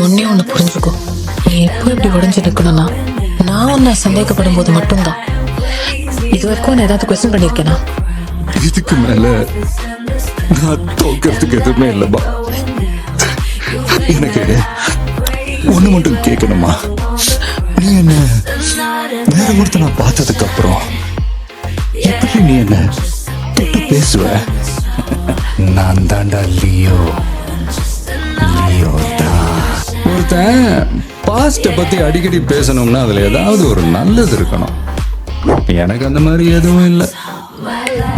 ஒன்னே ஒன்று புரிஞ்சுக்கோ. நீ எப்போ இப்படி உடஞ்சு நிற்கணும்னா நான் உன்னை சந்தேகப்படும் போது மட்டும்தான். இது வரைக்கும் நான் ஏதாவது கொஸ்டின் பண்ணியிருக்கேனா? இதுக்கு மேல நான் தோக்கிறதுக்கு எதுவுமே இல்லைப்பா. எனக்கு ஒண்ணு மட்டும் கேட்கணுமா? நீ என்ன வேற ஒருத்தனை பார்த்ததுக்கு அப்புறம் எப்படி நீ என்ன தொட்டு பேசுவ? நான் தாண்டா லியோ. லியோ தான். ஒருத்தன் பாஸ்ட பத்தி அடிக்கடி பேசணும்னா அதுல ஏதாவது ஒரு நல்லது இருக்கணும். எனக்கு அந்த மாதிரி எதுவும் இல்லை.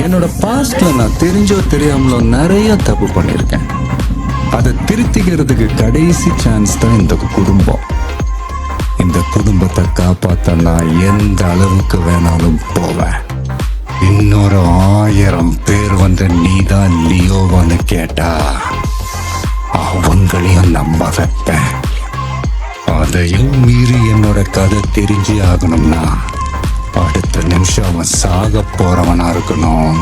என்னோட பாஸ்ட்ல நான் தெரிஞ்சோ தெரியாமலோ நிறைய தப்பு பண்ணியிருக்கேன். அதை திருத்திக்கிறதுக்கு கடைசி சான்ஸ் தான் இந்த குடும்பம். இந்த குடும்பத்தை காப்பாத்த நான் எந்த அளவுக்கு வேணாலும் போவேன். இன்னொரு 1000 பேர் வந்து நீதான் லியோவான்னு கேட்டா அவங்களையும் நம்ப வைப்பேன். அதையும் மீறி என்னோட கதை தெரிஞ்சு ஆகணும்னா அடுத்த நிமிஷம் அவன் சாக போறவனா இருக்கணும்,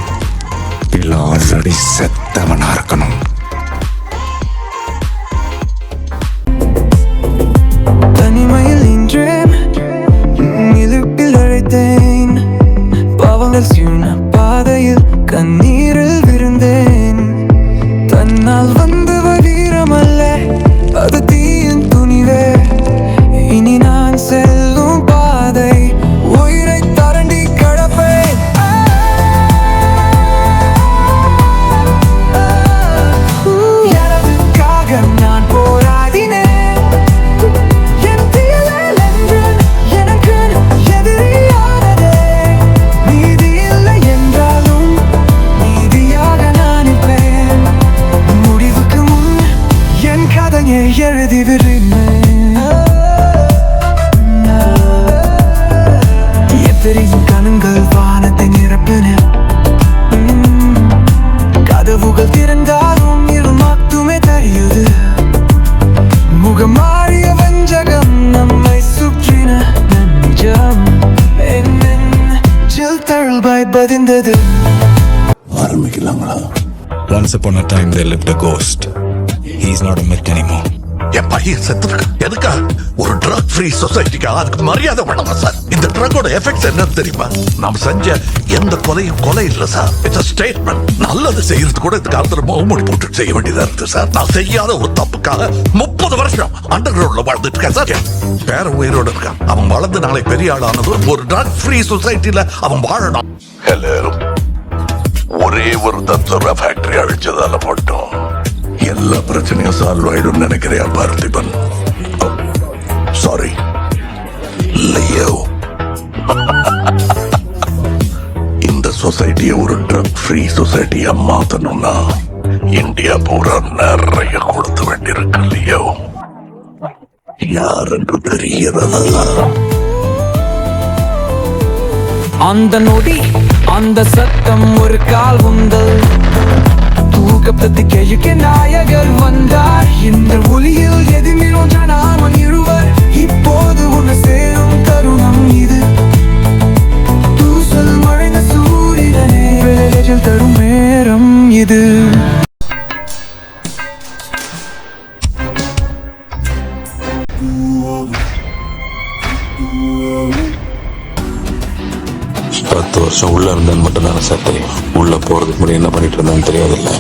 இல்ல ஆல்ரெடி செத்தவனா இருக்கணும். தனிமையில் நின்றேன், இழுப்பில் அழைத்தேன், பாவங்கள் சூழ்ந்த பாதையில் கண்ணீரில் விழுந்தேன். தன்னால் வந்தவ வீரமல்ல, அது தீயின் துணிவே. இனி நான் செல்லும் பாதை உயிரை தாண்டி கடப்பேன். எனதுக்காக நான் போராடினேன். என் தீயல் என்று எனக்கு எதிரியானதே. நீதி இல்லை என்றாலும் நீதியாக நான் இருப்பேன். முடிவுக்கு முன் என் கதையை எழுதி விடுவேன். தெரியும் கண்கள் வானத்தை நிரப்பின. கதவுகள் திறந்தாலும் இருள் மட்டுமே தெரியுது. முகம் மாறிய வஞ்சகம் நம்மை சுற்றின. நெஞ்சம் என் நெஞ்சில் தழுவாய் பதிந்தது. ஆரம்பிக்கலாங்களா? Once upon a time there lived a ghost. He's not a myth anymore. என் பையன் செத்துருக்கு. எதுக்கா? ஒரு ட்ரக் ஃப்ரீ சொசைட்டிக்கு அதுக்கு மரியாதை பண்ணலாம் சார். இந்த ட்ரக்கோட எஃபெக்ட்ஸ் என்னன்னு தெரியுமா? நாம் செஞ்ச எந்த கொலையும் கொலை இல்லை சார். It's a statement. நல்லது செய்யறது கூட இந்த காலத்துல முகமூடி போட்டு செய்ய வேண்டியதா இருக்கு சார். நான் செய்யாத ஒரு தப்புக்காக 30 வருஷம் அண்டர் கிரவுண்ட்ல வாழ்ந்துட்டு இருக்கேன் சார். பேர உயிரோடு இருக்கான். அவன் வளர்ந்து நாளை பெரிய ஆளானது ஒரு ட்ரக் ஃப்ரீ சொசைட்டில அவன் வாழணும். எல்லாரும் ஒரே ஒரு தத்துவ ஃபேக்டரி அழிச்சதால மட்டும் எல்லா பிரச்சனையும் சால்வ் ஆயிடும் நினைக்கிறியா பார்த்திபன்? Sorry Leo. இந்த சொசைட்டியை ஒரு ட்ரக் ஃப்ரீ சொசைட்டியா மாத்தணும்னா இந்தியா பூரா நிறைய கொடுத்து வேண்டியிருக்கு லியோ. யார் என்று தெரிகிறதா? அந்த நொடி அந்த சத்தம் ஒரு கால் உந்தல் தூக்கத்தை கையுக்கு நாயகர் வந்தார். இந்த ஒளியில் எதிர்மிரோன்ற நாம இருவர் இப்போது ஒன்று சேரும் தருணம் இது. தூசல் மழைந்த சூரியனே விளைச்சல் தரும் நேரம் இது. பத்து வருஷம் உள்ள இருந்தேன்னு மட்டும் தானே சார் தெரியும். உள்ள போறதுக்கு முன்னாடி என்ன பண்ணிட்டு இருந்தான்னு தெரியாதுல்ல.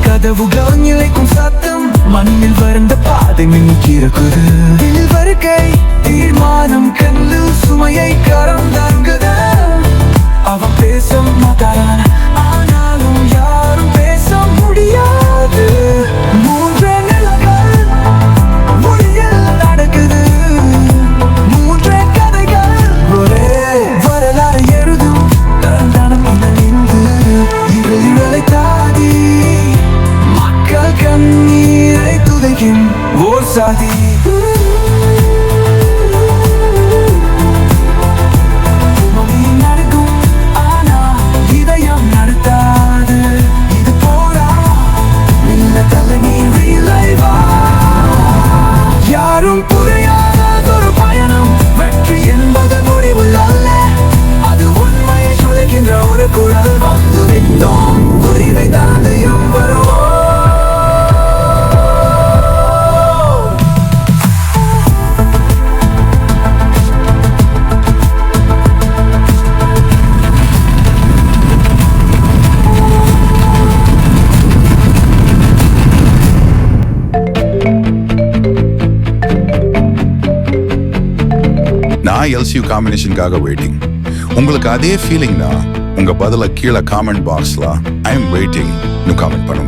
கதவுகள் நிலைக்கும் சத்தம் மண்ணில் வறந்த பாதை மின்னிருக்குது. வருகை தீர்மானம் கண்ணில் சுமையை கறந்தாங்குது. அவன் பேச மாட்டான், ஆனாலும் யாரும் பேச முடியாது. மூன்றே நிலங்கள் மொழியில் நடக்குது. மூன்றே கதைகள் ஒரே வரலாறு எழுதும். தந்தானம் நின்று இவளை தாதி கண்ணீரை துதைக்கும் ஓர் சாதி. நான் எல்சியூ காம்பினேஷனுக்காக வெயிட்டிங். உங்களுக்கு அதே ஃபீலிங்னா உங்க பதில கீழே காமெண்ட் பாக்ஸ்ல ஐ எம் வெயிட்டிங் கமெண்ட் பண்ணுங்க.